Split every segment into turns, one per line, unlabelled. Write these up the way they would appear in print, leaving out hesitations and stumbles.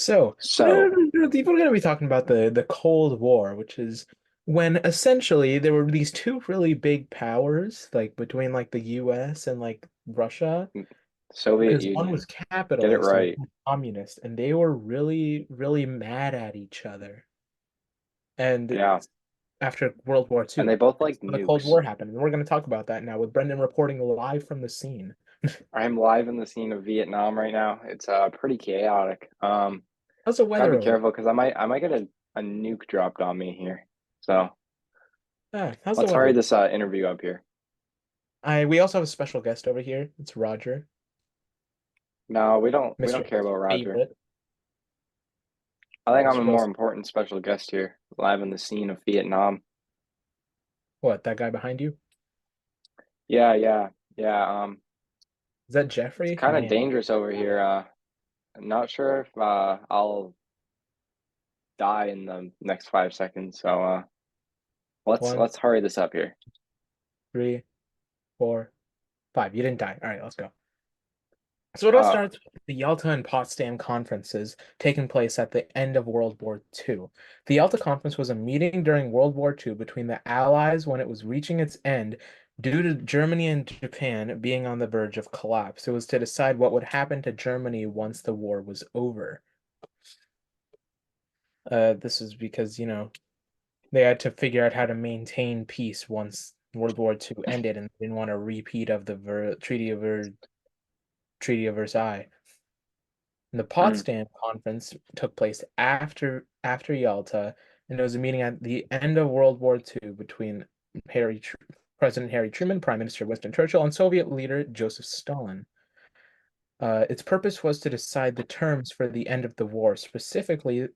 So
So,
people are going to be talking about the Cold War, which is when essentially there were these two really big powers, like between like the US and like Russia,
Soviet
because one was
Union, get it
capitalist and one
right.
was communist, and they were really, really mad at each other. And
Yeah.
after World War
And they
II,
both
and
like
so the Cold
nukes.
War happened, and we're going to talk about that now with Brendan reporting live from the scene.
I'm live in the scene of Vietnam right now. It's pretty chaotic.
How's the
Gotta
weather
be
over there?
careful because I might get a nuke dropped on me here. So
How's the
let's hurry
weather?
this interview up here.
We also have a special guest over here. It's Roger,
No, we don't
Mr.
care about Roger.
Favorite.
I think I'm a
Mr.
more
Most
important special guest here, live in the scene of Vietnam.
What, that guy behind you?
Yeah.
Is that
It's
Jeffrey?
kind of
Man,
dangerous over here. I'm not sure if I'll die in the next 5 seconds. So let's
one,
let's hurry this up here.
3, 4, 5. You didn't die. All right, let's go. So it all
Uh,
starts with the Yalta and Potsdam conferences taking place at the end of World War II. The Yalta Conference was a meeting during World War II between the Allies when it was reaching its end due to Germany and Japan being on the verge of collapse. It was to decide what would happen to Germany once the war was over. This is because, they had to figure out how to maintain peace once World War II ended, and they didn't want a repeat of the Treaty of Versailles. And the
mm,
Potsdam Conference took place after Yalta, and it was a meeting at the end of World War II between Harry Tr President Harry Truman, Prime Minister Winston Churchill, and Soviet leader Joseph Stalin. Its purpose was to decide the terms for the end of the war, specifically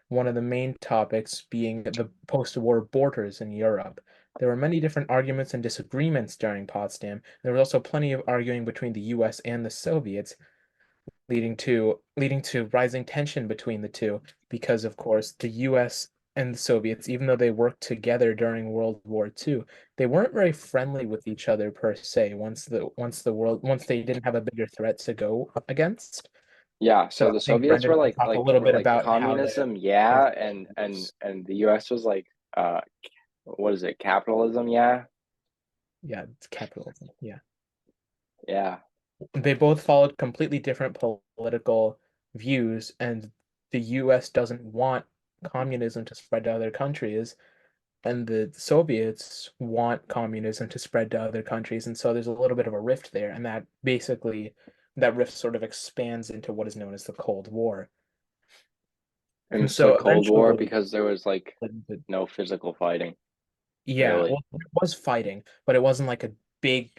one of the main topics being the post-war borders in Europe. There were many different arguments and disagreements during Potsdam. There was also plenty of arguing between the US and the Soviets, leading to rising tension between the two, because of course the US and the Soviets, even though they worked together during World War II, they weren't very friendly with each other per se once they didn't have a bigger threat to go up against.
yeah,
So
so the
I think
Soviets
Brendan
were
can
like
talk a
like
little
were
bit
like
about how the
communism, yeah, and and
incentives.
and the US was like uh what is it, capitalism, yeah.
Yeah, it's capitalism. Yeah.
Yeah.
They both followed completely different political views, and the US doesn't want communism to spread to other countries, and the Soviets want communism to spread to other countries, and so there's a little bit of a rift there, and that rift sort of expands into what is known as the Cold War.
And
And
it's the
so
Cold War
eventually,
because there was like
like,
no physical fighting,
yeah,
really.
well, it was fighting, but it wasn't like a big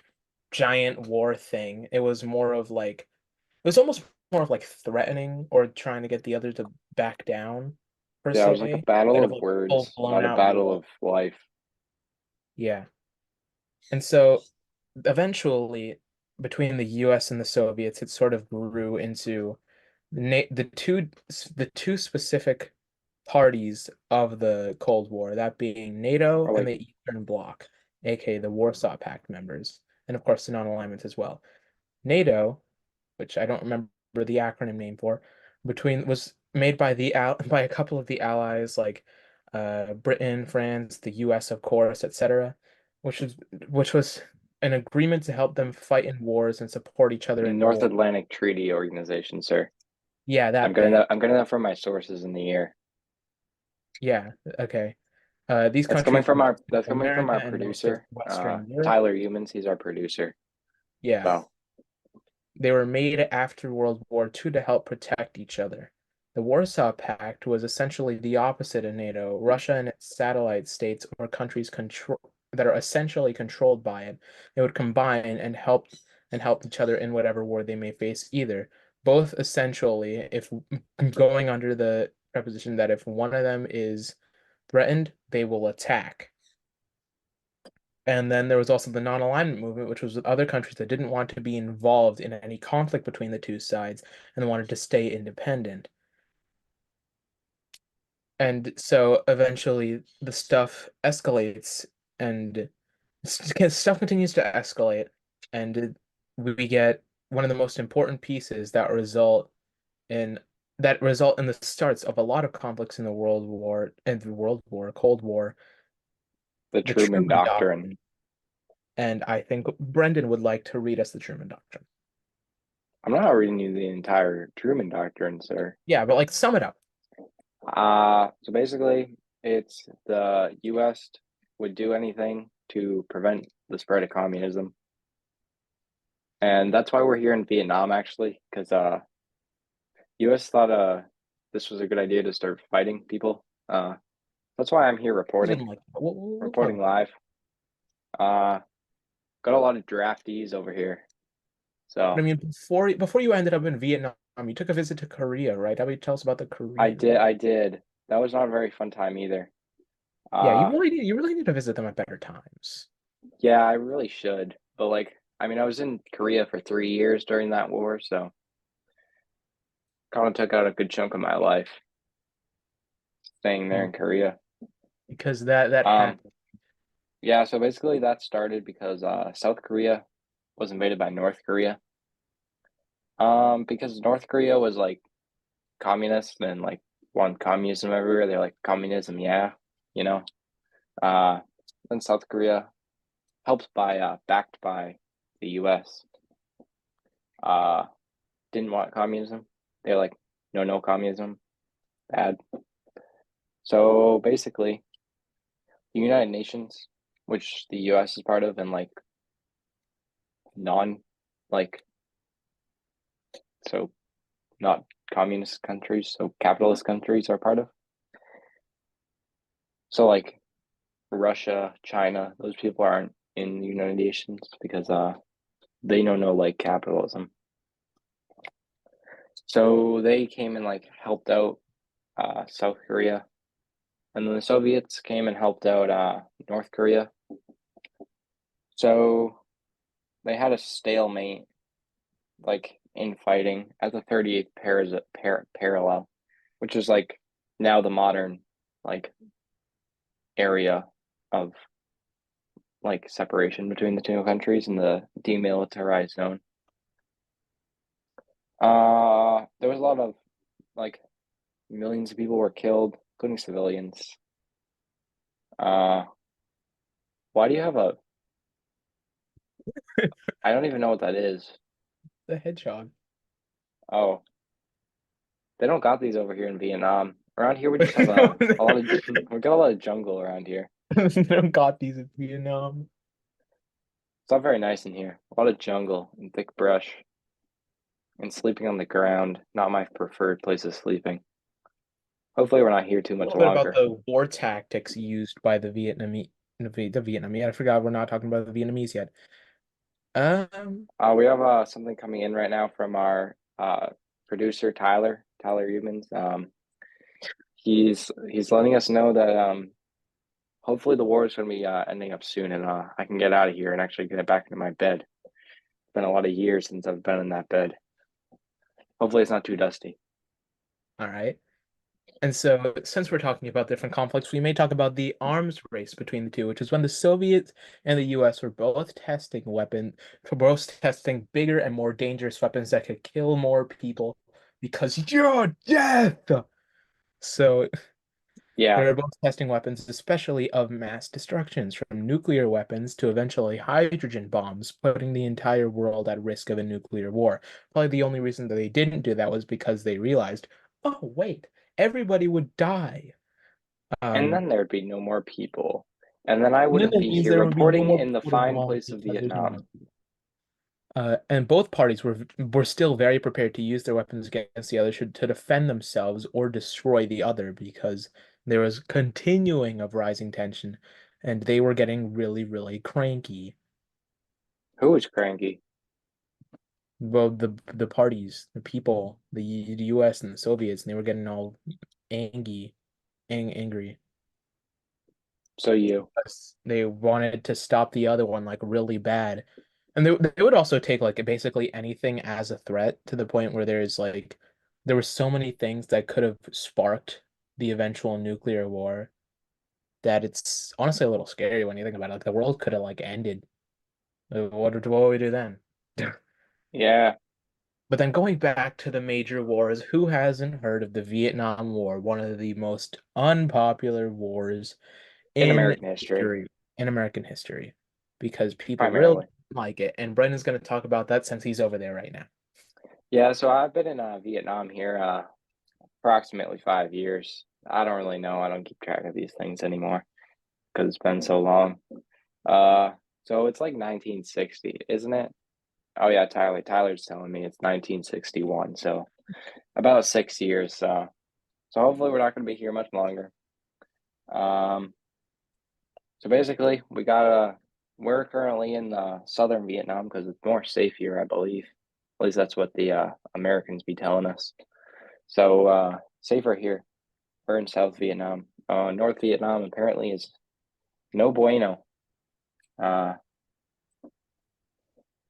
giant war thing. It was more of like it was almost more of like threatening or trying to get the other to back down per
Yeah, it was like a
se,
battle
instead of
of
like a full
words,
blown
not a
out
battle
war.
of life.
Yeah. And so eventually, between the US and the Soviets, it sort of grew into the two specific parties of the Cold War, that being NATO
Or
and
like
the Eastern Bloc, aka the Warsaw Pact members, and of course the non-alignments as well. NATO, which I don't remember the acronym name for, between was made by by a couple of the allies like Britain, France, the US, of course, etc., which was which was an agreement to help them fight in wars and support each other in
North
war.
Atlantic Treaty Organization, sir.
Yeah,
I'm
that
getting
thing.
that I'm getting that from my sources in the air.
Yeah, okay. These
That's coming
countries were
from our
South
that's coming from
America
our
and most of
producer,
Western Europe.
Tyler Humans. He's our producer.
Yeah,
So
they were made after World War II to help protect each other. The Warsaw Pact was essentially the opposite of NATO. Russia and its satellite states or countries that are essentially controlled by it. They would combine and help each other in whatever war they may face either. Both essentially, if going under the preposition that if one of them is threatened, they will attack. And then there was also the non-alignment movement, which was with other countries that didn't want to be involved in any conflict between the two sides and wanted to stay independent. And so eventually the stuff escalates and stuff continues to escalate, and we get one of the most important pieces that result in that result in the starts of a lot of conflicts in the Cold War,
The
the
Truman
Truman
Doctrine.
Doctrine. And I think Brendan would like to read us the Truman Doctrine.
I'm not reading you the entire Truman Doctrine, sir.
Yeah, but like sum it up.
So basically, it's the U.S. would do anything to prevent the spread of communism, and that's why we're here in Vietnam, actually, because U.S. thought this was a good idea to start fighting people. That's why I'm here
Even
reporting,
like we'll talk
reporting
about
live. Uh, got a lot of draftees over here,
But I
so
mean, before you ended up in Vietnam, you took a visit to Korea, right? How about you tell us about the
I
Korean
did.
War?
I did. That was not a very fun time either.
Yeah,
Uh,
you really need to visit them at better times.
yeah, I really should, but like, I mean, I was in Korea for 3 years during that war, so kind of took out a good chunk of my life staying there
Mm.
in Korea.
Because that
Um,
happened.
yeah, so basically that started because South Korea was invaded by North Korea. Because North Korea was like communist and like want communism everywhere. They're like communism, yeah, you know. Uh, then South Korea, helped by backed by the U.S. Uh, didn't want communism. They're like, no, no communism, bad. So basically, the United Nations, which the U.S. is part of, and like non, like so not communist countries, so capitalist countries are part of. So like Russia, China, those people aren't in the United Nations because they know no like capitalism. So they came and like helped out South Korea, and then the Soviets came and helped out North Korea. So they had a stalemate like in fighting at the 38th parallel, which is like now the modern like area of like separation between the two countries in the demilitarized zone. There was a lot of like millions of people were killed, including civilians. Uh, why do you have a? I don't even know what that is.
The hedgehog.
Oh, they don't got these over here in Vietnam. Around here, we just have a lot of we got a lot of jungle around here.
They don't got these in Vietnam.
It's not very nice in here. A lot of jungle and thick brush, and sleeping on the ground. Not my preferred place of sleeping. Hopefully, we're not here too
A
much
little bit about
longer.
the war tactics used by the Vietnamese. The Vietnamese. I forgot we're not talking about the Vietnamese yet. Um,
We have something coming in right now from our producer Tyler Humans. He's letting us know that hopefully the war is going to be ending up soon, and I can get out of here and actually get back into my bed. It's been a lot of years since I've been in that bed. Hopefully, it's not too dusty.
all right. And so, since we're talking about different conflicts, we may talk about the arms race between the two, which is when the Soviets and the US were both testing bigger and more dangerous weapons that could kill more people because you're death. So they
Yeah,
were both testing weapons, especially of mass destructions, from nuclear weapons to eventually hydrogen bombs, putting the entire world at risk of a nuclear war. Probably the only reason that they didn't do that was because they realized, oh, wait, everybody would die.
and
Um,
then there'd be no more people, and then I
and then
wouldn't
that
be
means
here
there would be no
reporting
more
in the
people to
fine
bomb
place of
because there's no more
Vietnam.
people. And both parties were still very prepared to use their weapons against the other to defend themselves or destroy the other because there was continuing of rising tension, and they were getting really, really cranky.
Who was cranky?
Well, the parties, the people, the U.S. and the Soviets, and they were getting all angry, angry.
So you.
Because they wanted to stop the other one like really bad. And they would also take like basically anything as a threat to the point where there were so many things that could have sparked the eventual nuclear war that it's honestly a little scary when you think about it. Like the world could have like ended. What would we do then?
Yeah.
But then going back to the major wars, who hasn't heard of the Vietnam War, one of the most unpopular wars
In
in
American history,
history, in American history, because people really
primarily.
didn't like it. And Brendan's going to talk about that since he's over there right now.
Yeah, so I've been in Vietnam here approximately 5 years. I don't really know. I don't keep track of these things anymore because it's been so long. Uh, so it's like 1960, isn't it? Oh yeah, Tyler's telling me it's 1961. So about 6 years. So hopefully we're not going to be here much longer. Um, so basically we're currently in southern Vietnam because it's more safe here, I believe. At least that's what the Americans be telling us. So safer here. We're in South Vietnam. North Vietnam apparently is no bueno. A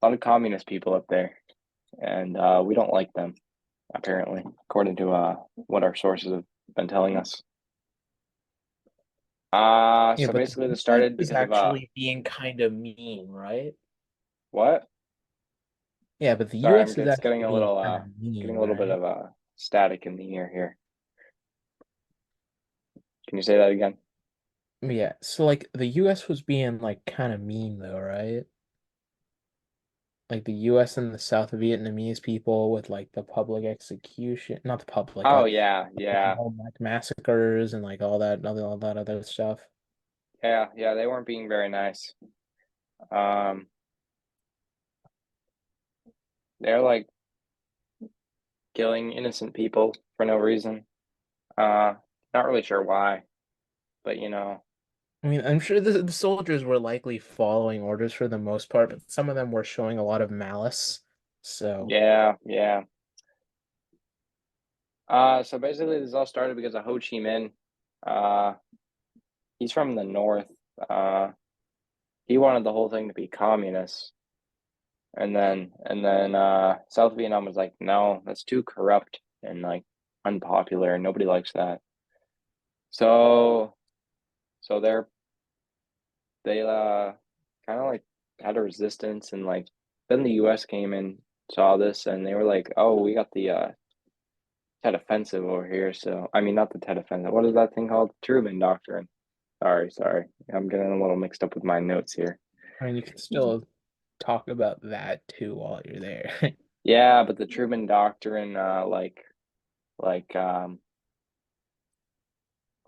lot of communist people up there, and we don't like them, apparently, according to what our sources have been telling us.
Yeah,
So
but the
basically this
US
started
is
because of
actually being kind of mean, right?
what?
Yeah, but the
Sorry,
US is
it's
actually being kind of
getting
mean,
a little bit
right?
of static in the ear here. Can you say that again?
Yeah, so like the US was being like kind of mean though, right? Like the US and the South Vietnamese people with like the public execution, not the public,
Oh yeah,
like the
yeah,
whole like massacres and like all that other stuff.
yeah. They weren't being very nice. Um, they're like killing innocent people for no reason. Uh, Not really sure why, but
I mean, I'm sure the soldiers were likely following orders for the most part, but some of them were showing a lot of malice. So,
yeah. So basically, this all started because of Ho Chi Minh. Uh, he's from the north. Uh, he wanted the whole thing to be communist, and then South Vietnam was like, no, that's too corrupt and like unpopular, and nobody likes that. So, so they kind of like had a resistance, and like then the U.S. came and saw this, and they were like, oh, we got the Tet Offensive over here. So I mean, not the Tet Offensive. What is that thing called? Truman Doctrine. Sorry. I'm getting a little mixed up with my notes here.
I mean, you can still talk about that too while you're there.
Yeah, but the Truman Doctrine, like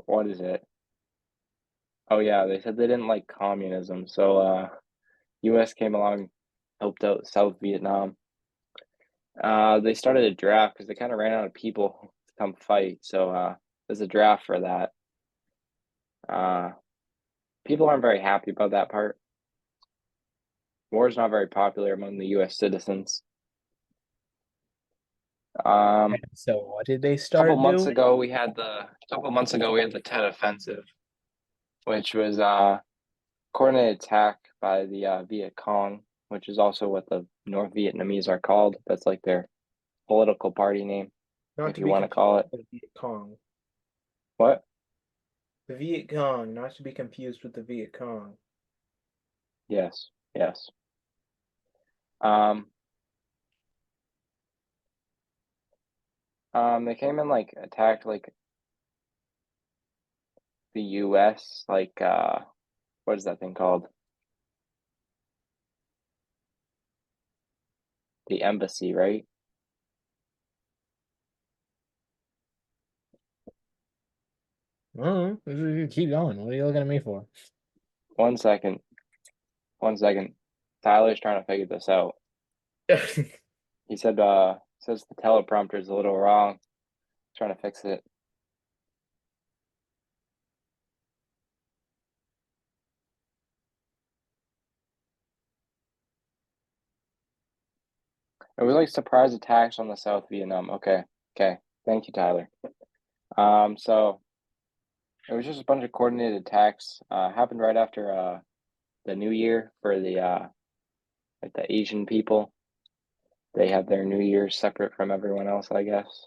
what is it? Oh yeah, they said they didn't like communism, so U.S. came along, helped out South Vietnam. They started a draft because they kind of ran out of people to come fight, so there's a draft for that. Uh, People aren't very happy about that part. War is not very popular among the U.S. citizens. Um,
So, what did they
couple
start
months
doing?
ago we had the couple months ago we had the Tet Offensive, which was coordinated attack by the Viet Cong, which is also what the North Vietnamese are called. That's like their political party name,
Not
if
to
you
be
want to
confused
call it.
with the Viet Cong.
What?
The Viet Cong, not to be confused with the Viet Cong.
Yes, yes. Um, they came and like attacked like the U.S. like what is that thing called? The embassy, right?
Oh, keep going. What are you looking at me for?
One second, one second. Tyler's trying to figure this out. He says the teleprompter is a little wrong. Trying to fix it. It was like surprise attacks on the South Vietnam. Okay. Thank you, Tyler. So it was just a bunch of coordinated attacks. Happened right after the New Year for the like the Asian people. They have their New Year separate from everyone else, I guess.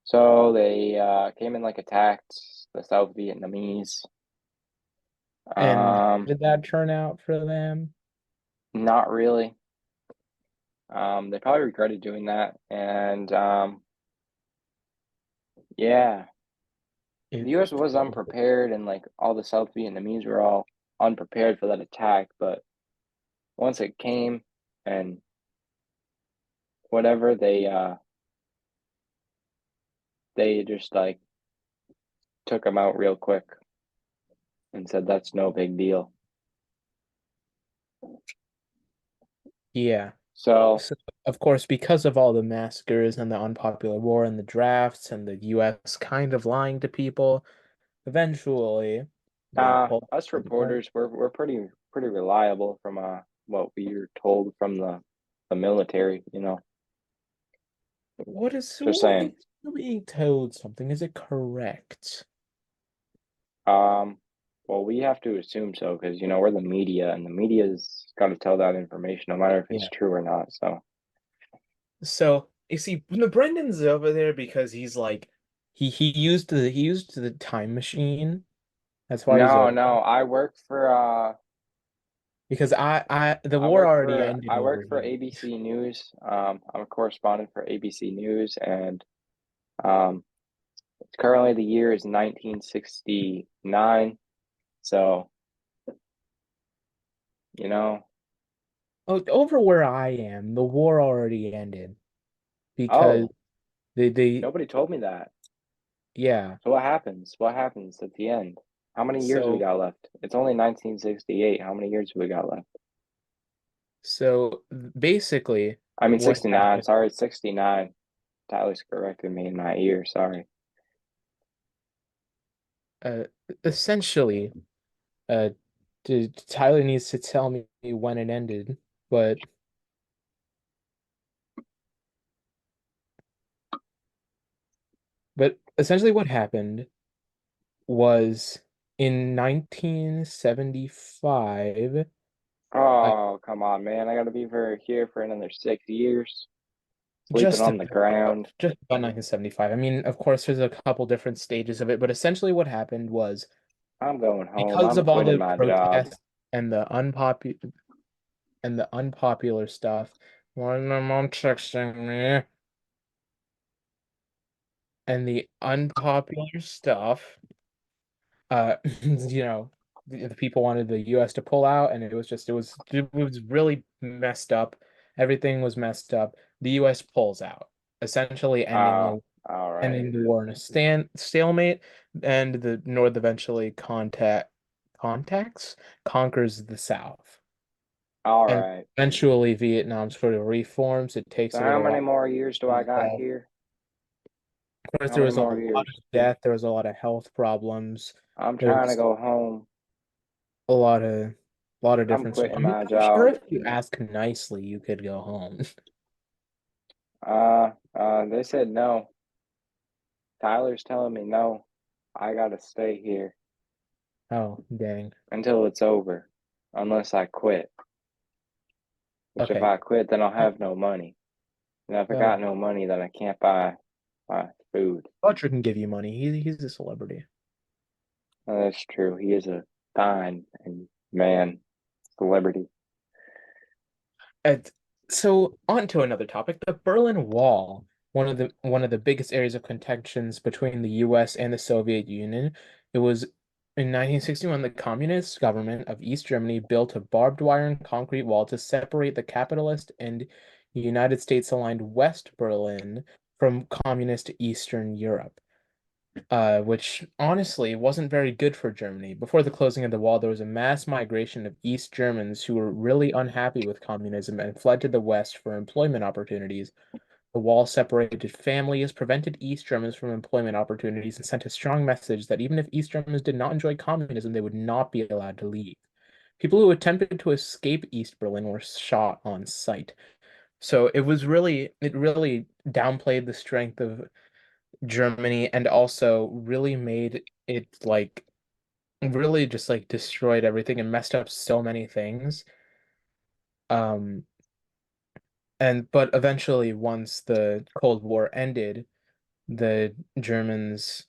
So they came in like attacked the South Vietnamese.
And how
Um,
did that turn out for them?
Not really. They probably regretted doing that, and yeah,
It,
the U.S. was unprepared, and like all the South Vietnamese were all unprepared for that attack. But once it came, and whatever they just like took them out real quick and said that's no big deal.
yeah.
So
So, of course, because of all the massacres and the unpopular war and the drafts and the US kind of lying to people, eventually they pulled
us
the plug.
reporters we're pretty reliable from what we were told from the military, you know. Just
What
saying.
makes you being told something? Is it correct?
Um, well, we have to assume so because you know we're the media, and the media's got to tell that information, no matter if it's
Yeah.
true or not. So
So you see, the Brendan's over there because he's like he used the time machine. That's why he's
no,
over
no,
there. Because the war already ended
I
over
work for
here.
ABC News. I'm a correspondent for ABC News, and um, currently the year is 1969. So you know,
Oh, over where I am, the war already ended because
oh,
they
nobody told me that.
yeah.
So what happens? What happens at the end? How many years we
So
got left? It's only 1968. How many years we got left?
so basically
I mean,
what
69.
happened
Sorry, it's 69. Tyler's corrected me in my ear. Sorry.
uh essentially uh Tyler needs to tell me when it ended, but essentially what happened was in 1975, uh,
Oh, come on, man. I got to be here for another 6 years, sleeping
just
on the ground.
just about 1975. I mean, of course, there's a couple different stages of it, but essentially what happened was
I'm going home.
because
I'm
of all
quitting
the
my job.
protests and the unpopular stuff, when my mom texting me, and the unpopular stuff, you know, the people wanted the US to pull out, and it was really messed up. Everything was messed up. The US pulls out, essentially
Oh, all right.
ending the war in a stalemate, and the North eventually contacts conquers the South.
All
And
right.
eventually Vietnam sort of reforms. It takes
So
a
how
little
many
while.
more years do I got here?
Of course,
How
there
many
was a
more
lot
years?
of death, there was a lot of health problems,
I'm
there
trying to
was
go home.
a lot of
I'm
different stuff.
quitting my
I'm sure
job.
if you ask nicely, you could go home.
They said no. Tyler's telling me no. I gotta stay here
Oh, dang.
until it's over, unless I quit. Which if
Okay.
I quit, then I'll have no money. And if I
Well,
got no money, then I can't buy food.
Butcher can give you money. He's a celebrity.
That's true. He is a fine and man celebrity.
And so on to another topic, the Berlin Wall, one of the biggest areas of contentions between the US and the Soviet Union. It was in 1961 the communist government of East Germany built a barbed wire and concrete wall to separate the capitalist and United States aligned West Berlin from communist Eastern Europe, which honestly wasn't very good for Germany. Before the closing of the wall, there was a mass migration of East Germans who were really unhappy with communism and fled to the West for employment opportunities. The wall separated families, prevented East Germans from employment opportunities, and sent a strong message that even if East Germans did not enjoy communism, they would not be allowed to leave. People who attempted to escape East Berlin were shot on sight. So it really downplayed the strength of Germany and also really made it like really just like destroyed everything and messed up so many things. Um and but eventually once the Cold War ended, the Germans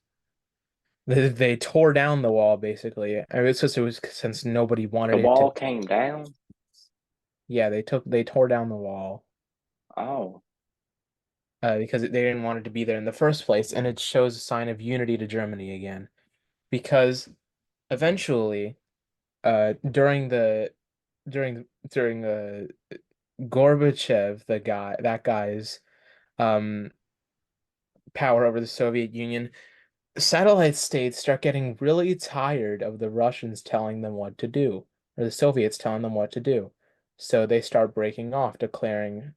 they tore down the wall basically. I mean, it's just it was since nobody
The
wanted it to
wall came down.
yeah, they tore down the wall.
Oh,
because they didn't want it to be there in the first place, and it shows a sign of unity to Germany again. Because eventually, during Gorbachev, that guy's um power over the Soviet Union, satellite states start getting really tired of the Russians telling them what to do, or the Soviets telling them what to do. So they start breaking off, declaring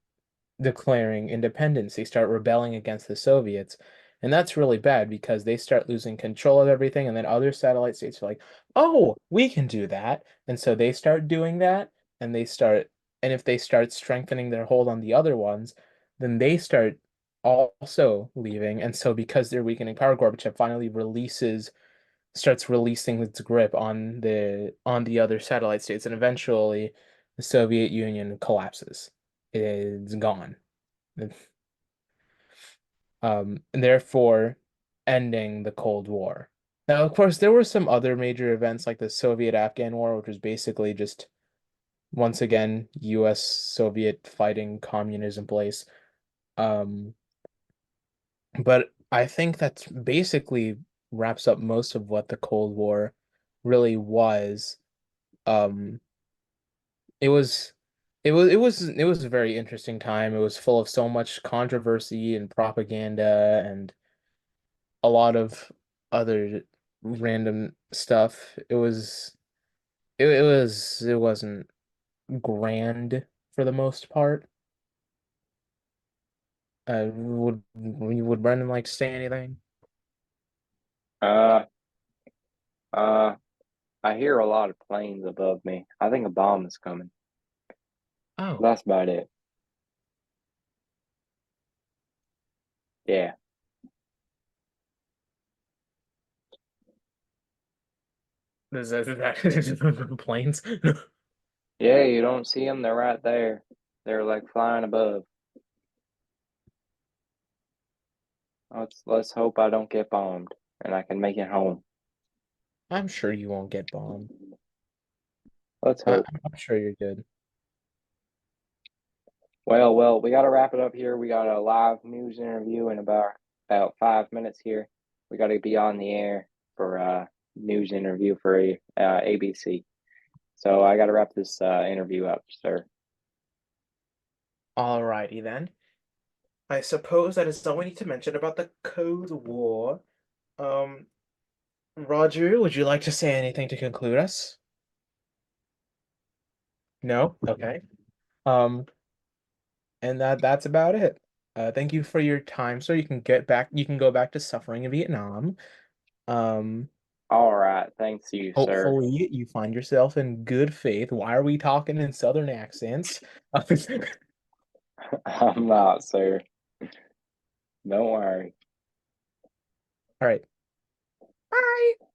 independence. They start rebelling against the Soviets. And that's really bad because they start losing control of everything. And then other satellite states are like, oh, we can do that. And so they start doing that. And and if they start strengthening their hold on the other ones, then they start also leaving. And so because they're weakening power, Gorbachev finally starts releasing its grip on the other satellite states. And eventually the Soviet Union collapses. It's gone. And therefore ending the Cold War. Now, of course, there were some other major events like the Soviet-Afghan War, which was basically just once again US Soviet fighting communism place. Um, but I think that's basically wraps up most of what the Cold War really was. Um, it was it was a very interesting time. It was full of so much controversy and propaganda and a lot of other random stuff. It wasn't grand for the most part. Would Brendan like to say anything?
uh, uh, I hear a lot of planes above me. I think a bomb is coming.
Oh,
That's about it. Yeah.
is that planes?
Yeah, you don't see them. They're right there. They're like flying above. Let's hope I don't get bombed and I can make it home.
I'm sure you won't get bombed.
Let's hope.
I'm sure you're good.
Well, we got to wrap it up here. We got a live news interview in about 5 minutes here. We got to be on the air for a news interview for ABC. So I got to wrap this interview up, sir.
Alrighty then. I suppose that is all we need to mention about the Cold War. Um, Roger, would you like to say anything to conclude us? No? Okay. Um, and that's about it. Thank you for your time, sir. You can go back to suffering in Vietnam. Um,
All right, thanks you, sir.
hopefully you find yourself in good faith. Why are we talking in Southern accents? All
I'm not, sir. Don't worry.
right. Bye.